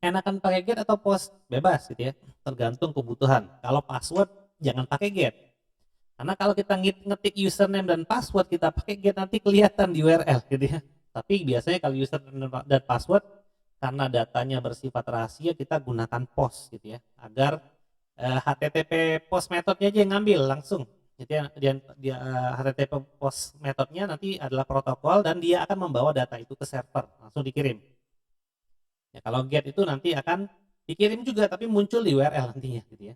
Enakan pakai get atau post? Bebas, gitu ya. Tergantung kebutuhan. Kalau password, jangan pakai get. Karena kalau kita ngetik username dan password, kita pakai get, nanti kelihatan di URL, gitu ya. Tapi biasanya kalau username dan password, karena datanya bersifat rahasia, kita gunakan post, gitu ya. Agar HTTP post metodenya aja yang ngambil langsung. Jadi HTTP post metodenya nanti adalah protokol dan dia akan membawa data itu ke server, langsung dikirim. Ya, kalau get itu nanti akan dikirim juga tapi muncul di URL nantinya, gitu ya.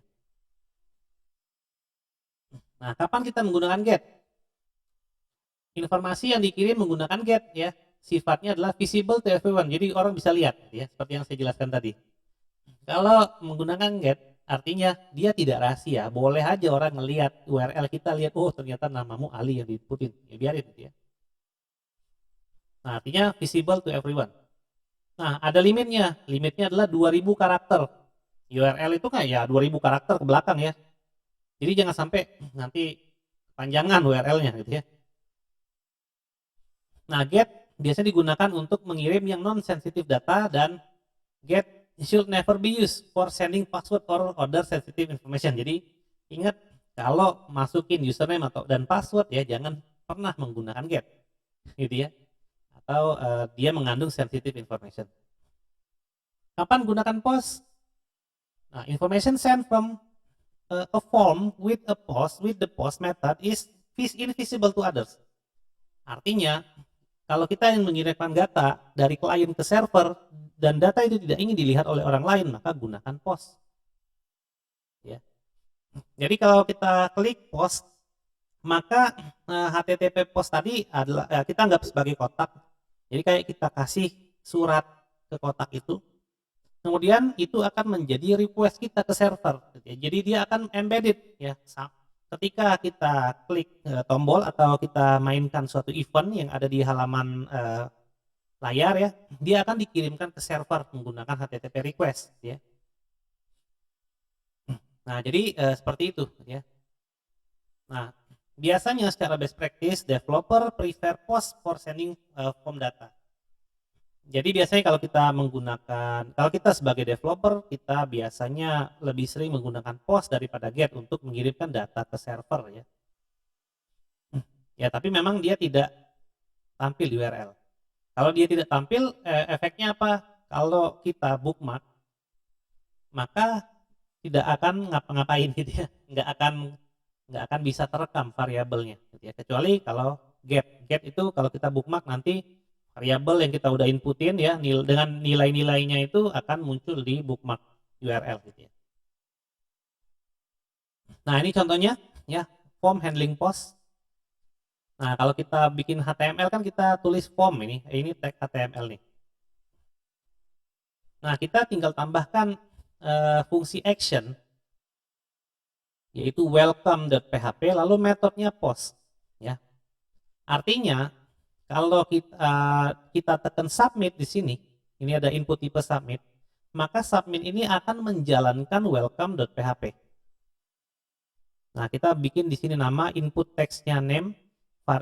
Nah, kapan kita menggunakan get? Informasi yang dikirim menggunakan get ya, sifatnya adalah visible to everyone. Jadi orang bisa lihat, ya, seperti yang saya jelaskan tadi. Kalau menggunakan get, artinya dia tidak rahasia. Boleh aja orang ngelihat URL kita, lihat, oh ternyata namamu Ali yang diinputin. Ya biarin, gitu ya. Nah, artinya visible to everyone. Nah, ada limitnya. Limitnya adalah 2000 karakter. URL itu kan ya 2000 karakter ke belakang ya. Jadi jangan sampai nanti panjangan URL-nya, gitu ya. Nah, get biasanya digunakan untuk mengirim yang non-sensitive data, dan get should never be used for sending password or other sensitive information. Jadi ingat, kalau masukin username dan password ya jangan pernah menggunakan get, gitu ya. Atau dia mengandung sensitive information. Kapan gunakan post? Nah, information sent from a form with the post method is invisible to others. Artinya, kalau kita ingin mengirimkan data dari klien ke server dan data itu tidak ingin dilihat oleh orang lain, maka gunakan post. Ya. Jadi kalau kita klik post, maka HTTP post tadi adalah kita anggap sebagai kotak. Jadi kayak kita kasih surat ke kotak itu, kemudian itu akan menjadi request kita ke server. Jadi dia akan embedded ya. Ketika kita klik tombol atau kita mainkan suatu event yang ada di halaman layar ya, dia akan dikirimkan ke server menggunakan HTTP request ya. Nah, jadi seperti itu ya. Nah, biasanya secara best practice developer prefer post for sending form data. Jadi biasanya kalau kita sebagai developer, kita biasanya lebih sering menggunakan post daripada get untuk mengirimkan data ke server ya. Ya, tapi memang dia tidak tampil di URL. Kalau dia tidak tampil, efeknya apa? Kalau kita bookmark, maka tidak akan ngapa-ngapain gitu ya, nggak akan bisa terekam variabelnya gitu ya, kecuali kalau get itu kalau kita bookmark nanti variabel yang kita udah inputin ya dengan nilai-nilainya itu akan muncul di bookmark URL gitu ya. Nah ini contohnya ya, form handling post. Nah kalau kita bikin HTML kan kita tulis form ini tag HTML nih. Nah kita tinggal tambahkan fungsi action yaitu welcome.php lalu metodenya post ya. Artinya kalau kita tekan submit di sini, ini ada input tipe submit, maka submit ini akan menjalankan welcome.php. Nah, kita bikin di sini nama input text-nya name,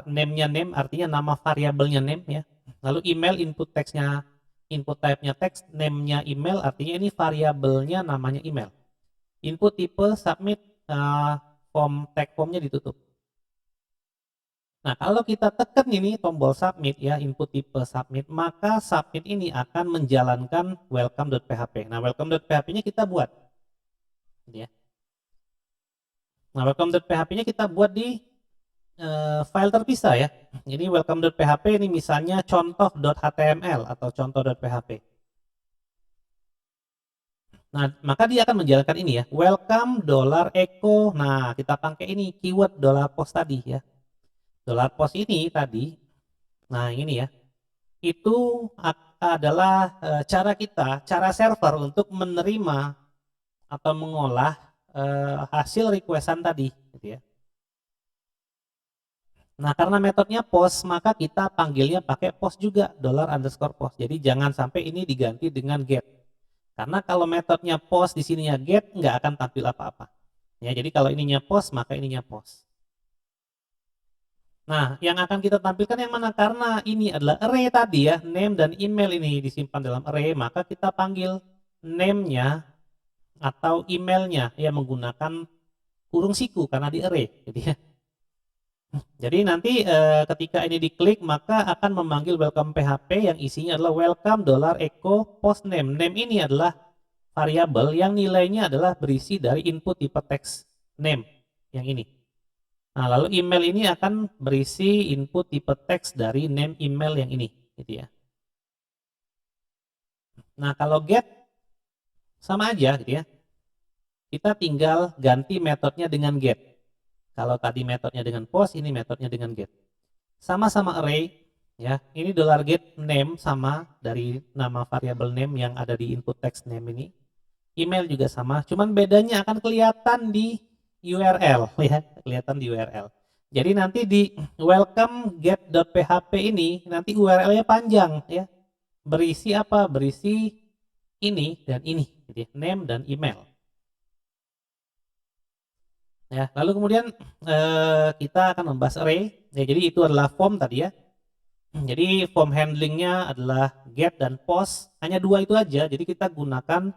name-nya name artinya nama variabelnya name ya. Lalu email input text-nya, input type-nya text, name-nya email artinya ini variabelnya namanya email. Input tipe submit, form tag formnya ditutup. Nah, kalau kita tekan ini tombol submit ya, input tipe submit, maka submit ini akan menjalankan welcome.php. Nah, welcome.php-nya kita buat. Ya. Nah, welcome.php-nya kita buat di file terpisah ya. Jadi welcome.php ini misalnya contoh.html atau contoh.php. Nah, maka dia akan menjalankan ini ya, welcome $echo. Nah, kita pakai ini keyword $post tadi ya. $post ini tadi, nah ini ya, itu adalah cara server untuk menerima atau mengolah hasil requestan tadi, gitu ya. Nah, karena metodenya post, maka kita panggilnya pakai post juga, $_post. Jadi jangan sampai ini diganti dengan get. Karena kalau metodnya post di sininya get, nggak akan tampil apa-apa. Ya, jadi kalau ininya post, maka ininya post. Nah, yang akan kita tampilkan yang mana? Karena ini adalah array tadi ya, name dan email ini disimpan dalam array, maka kita panggil name-nya atau emailnya ya menggunakan kurung siku karena di array. Jadi nanti ketika ini diklik maka akan memanggil welcome PHP yang isinya adalah welcome $echo post name. Name ini adalah variabel yang nilainya adalah berisi dari input tipe text name yang ini. Nah, lalu email ini akan berisi input tipe teks dari name email yang ini, gitu ya. Nah, kalau get sama aja, gitu ya. Kita tinggal ganti metodenya dengan get. Kalau tadi metodenya dengan post, ini metodenya dengan get. Sama-sama array, ya. Ini $get name sama dari nama variabel name yang ada di input text name ini. Email juga sama, cuman bedanya akan kelihatan di URL, ya, kelihatan di URL. Jadi nanti di welcome get.php ini nanti URL-nya panjang ya. Berisi apa? Berisi ini dan ini, jadi name dan email. Ya, lalu kemudian kita akan membahas array. Ya, jadi itu adalah form tadi ya. Jadi form handlingnya adalah get dan post. Hanya dua itu aja. Jadi kita gunakan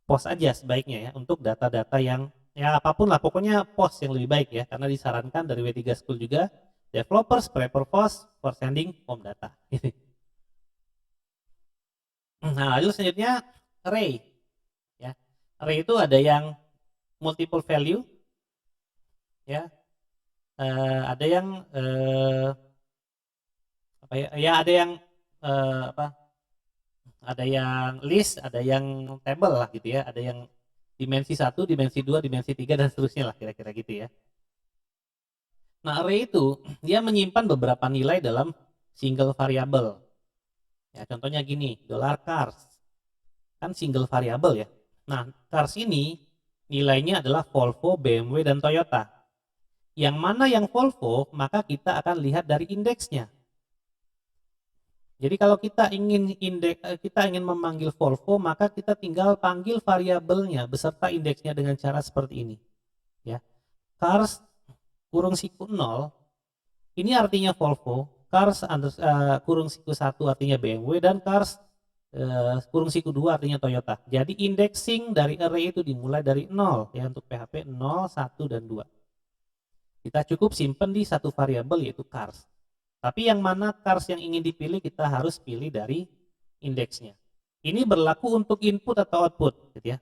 post aja sebaiknya ya untuk data-data yang ya apapun lah, pokoknya post yang lebih baik ya, karena disarankan dari W3 School juga developers prefer post for sending form data. Nah, lalu selanjutnya array ya. Array itu ada yang multiple value ya, ada yang apa ya, ya ada yang apa, ada yang list, ada yang table lah gitu ya, ada yang dimensi 1, dimensi 2, dimensi 3 dan seterusnya lah kira-kira gitu ya. Nah, array itu dia menyimpan beberapa nilai dalam single variable. Ya, contohnya gini, $cars. Kan single variable ya. Nah, cars ini nilainya adalah Volvo, BMW, dan Toyota. Yang mana yang Volvo, maka kita akan lihat dari indeksnya. Jadi kalau kita ingin memanggil Volvo, maka kita tinggal panggil variabelnya beserta indeksnya dengan cara seperti ini. Ya. Cars kurung siku 0, ini artinya Volvo. cars kurung siku 1 artinya BMW, dan cars kurung siku 2 artinya Toyota. Jadi indexing dari array itu dimulai dari 0 ya, untuk PHP 0, 1, dan 2. Kita cukup simpen di satu variabel yaitu cars. Tapi yang mana cars yang ingin dipilih, kita harus pilih dari indeksnya. Ini berlaku untuk input atau output gitu ya.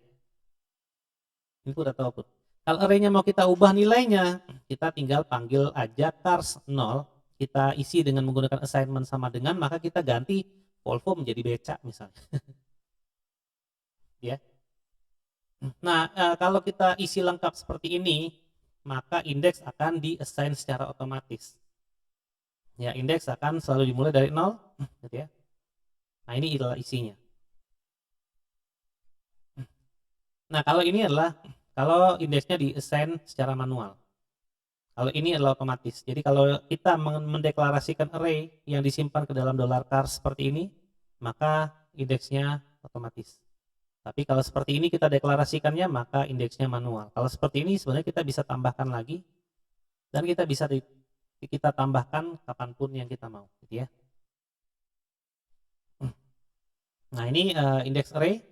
Input atau output. Kalau array-nya mau kita ubah nilainya, kita tinggal panggil aja cars 0, kita isi dengan menggunakan assignment sama dengan, maka kita ganti Volvo menjadi beca misalnya. Ya. Nah, kalau kita isi lengkap seperti ini, maka indeks akan di-assign secara otomatis. Ya, indeks akan selalu dimulai dari 0 gitu ya. Nah, ini adalah isinya. Nah, kalau ini adalah kalau indeksnya di-assign secara manual. Kalau ini adalah otomatis. Jadi kalau kita mendeklarasikan array yang disimpan ke dalam $cars seperti ini, maka indeksnya otomatis. Tapi kalau seperti ini kita deklarasikannya, maka indeksnya manual. Kalau seperti ini sebenarnya kita bisa tambahkan lagi, dan kita bisa kita tambahkan kapanpun yang kita mau, gitu ya. Nah, ini index array.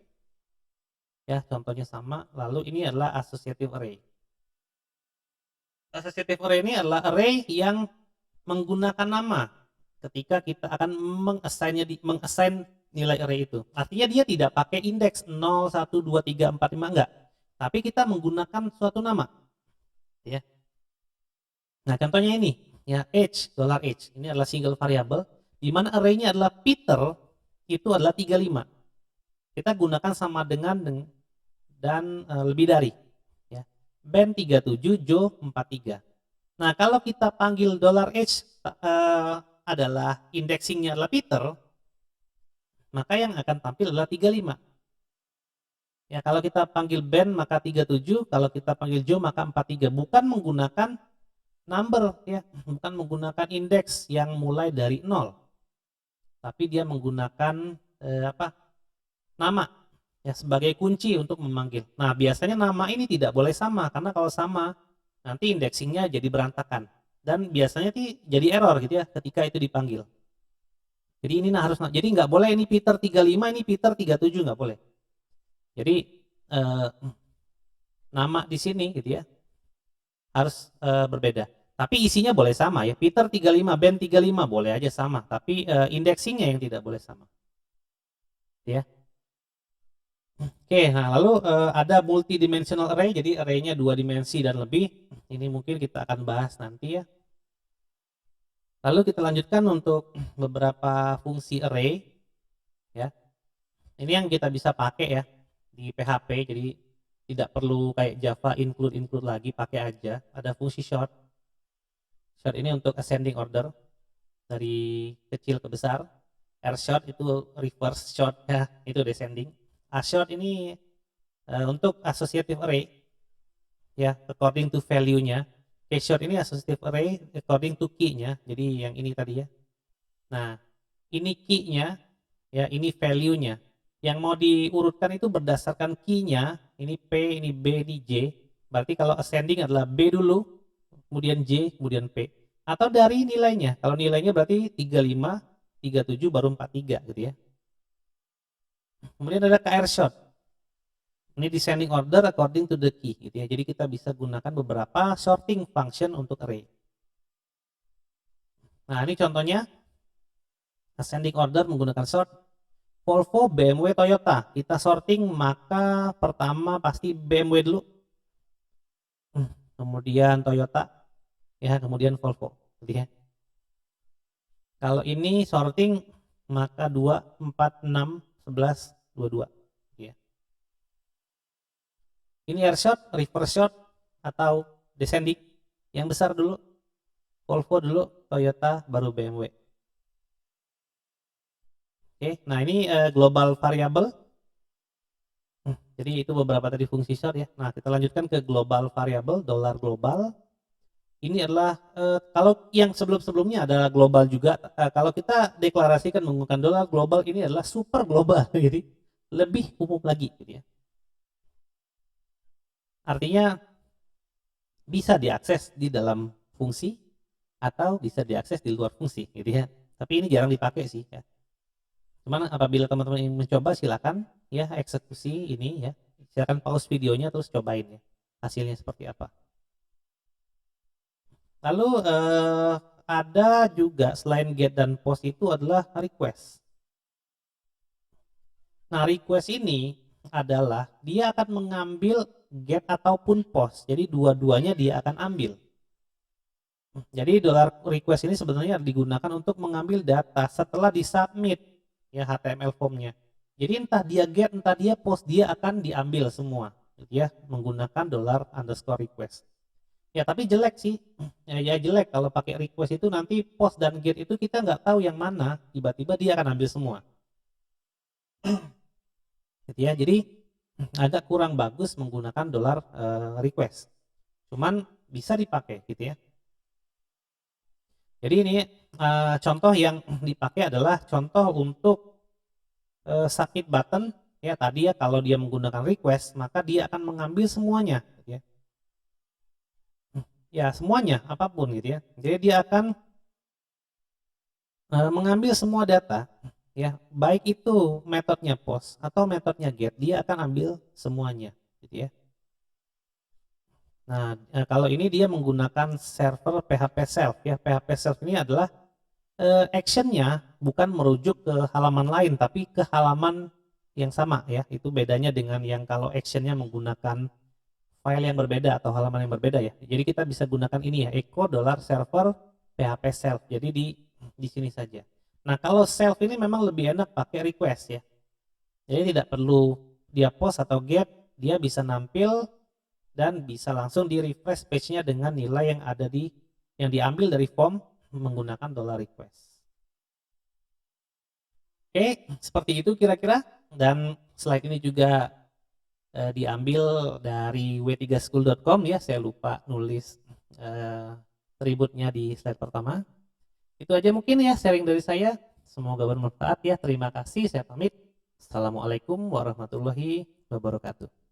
Ya, contohnya sama. Lalu ini adalah associative array. Associative array ini adalah array yang menggunakan nama ketika kita akan mengassign nilai array itu. Artinya dia tidak pakai indeks 0, 1, 2, 3, 4, 5, enggak. Tapi kita menggunakan suatu nama. Ya. Nah, contohnya ini, ya, age, $age. Ini adalah single variable di mana array-nya adalah Peter, itu adalah 35. Kita gunakan sama dengan dan lebih dari, ya. Ben 37, Joe 43. Nah, kalau kita panggil $age adalah indexingnya adalah Peter, maka yang akan tampil adalah 35. Ya, kalau kita panggil Ben maka 37, kalau kita panggil Joe maka 43. Bukan menggunakan number ya, bukan menggunakan indeks yang mulai dari 0. Tapi dia menggunakan nama ya sebagai kunci untuk memanggil. Nah, biasanya nama ini tidak boleh sama, karena kalau sama nanti indexingnya jadi berantakan, dan biasanya jadi error gitu ya ketika itu dipanggil. Jadi ini jadi nggak boleh ini Peter 35, ini Peter 37, nggak boleh. Jadi nama di sini gitu ya harus berbeda. Tapi isinya boleh sama ya, Peter 35, Ben 35 boleh aja sama, tapi indexingnya yang tidak boleh sama. Ya. Oke, nah lalu ada multidimensional array, jadi array-nya 2 dimensi dan lebih. Ini mungkin kita akan bahas nanti ya. Lalu kita lanjutkan untuk beberapa fungsi array ya. Ini yang kita bisa pakai ya di PHP, jadi tidak perlu kayak Java include lagi, pakai aja. Ada fungsi short. Short ini untuk ascending order dari kecil ke besar. R short itu reverse short ya, itu descending. A short ini untuk associative array ya, according to value-nya. K short ini associative array according to key-nya. Jadi yang ini tadi ya. Nah, ini key-nya ya, ini value-nya. Yang mau diurutkan itu berdasarkan key-nya. Ini P, ini B, ini J. Berarti kalau ascending adalah B dulu, kemudian J, kemudian P. Atau dari nilainya. Kalau nilainya berarti 35, 37 baru 43 gitu ya. Kemudian ada KR short. Ini descending order according to the key gitu ya. Jadi kita bisa gunakan beberapa sorting function untuk array. Nah, ini contohnya ascending order menggunakan sort. Volvo, BMW, Toyota. Kita sorting maka pertama pasti BMW dulu. Kemudian Toyota ya, kemudian Volvo gitu ya. Kalau ini sorting maka 2, 4, 6, 11, 22 ya. Ini air short, reverse short, atau descending. Yang besar dulu Volvo dulu, Toyota, baru BMW. Oke, nah ini global variable. Jadi itu beberapa tadi fungsi short ya. Nah, kita lanjutkan ke global variable, $global. Ini adalah kalau yang sebelum-sebelumnya adalah global juga. Kalau kita deklarasikan menggunakan $global, ini adalah super global, jadi lebih umum lagi gitu ya. Artinya bisa diakses di dalam fungsi atau bisa diakses di luar fungsi gitu ya. Tapi ini jarang dipakai sih ya. Cuman apabila teman-teman ingin mencoba silakan ya eksekusi ini ya. Silakan pause videonya terus cobain ya hasilnya seperti apa. Lalu ada juga selain get dan post itu adalah request. Nah, request ini adalah dia akan mengambil get ataupun post. Jadi dua-duanya dia akan ambil. Jadi dollar request ini sebenarnya digunakan untuk mengambil data setelah disubmit ya HTML formnya. Jadi entah dia get, entah dia post, dia akan diambil semua gitu ya menggunakan $_request. Ya tapi jelek sih, ya jelek kalau pakai request itu nanti post dan get itu kita nggak tahu yang mana, tiba-tiba dia akan ambil semua. Gitu ya, jadi agak kurang bagus menggunakan $request. Cuman bisa dipakai gitu ya. Jadi ini contoh yang dipakai adalah contoh untuk submit button ya tadi ya kalau dia menggunakan request maka dia akan mengambil semuanya gitu ya. Ya semuanya apapun gitu ya. Jadi dia akan mengambil semua data ya baik itu metodenya post atau metodenya get dia akan ambil semuanya gitu ya. Nah kalau ini dia menggunakan server PHP self ya. PHP self ini adalah actionnya bukan merujuk ke halaman lain tapi ke halaman yang sama ya. Itu bedanya dengan yang kalau actionnya menggunakan file yang berbeda atau halaman yang berbeda ya. Jadi kita bisa gunakan ini ya echo $server PHP self. Jadi di sini saja. Nah kalau self ini memang lebih enak pakai request ya. Jadi tidak perlu dia post atau get, dia bisa nampil dan bisa langsung di refresh page-nya dengan nilai yang ada yang diambil dari form menggunakan $request. Oke, seperti itu kira-kira. Dan slide ini juga diambil dari w3school.com ya. Saya lupa nulis atributnya di slide pertama. Itu aja mungkin ya sharing dari saya. Semoga bermanfaat ya. Terima kasih. Saya pamit. Assalamualaikum warahmatullahi wabarakatuh.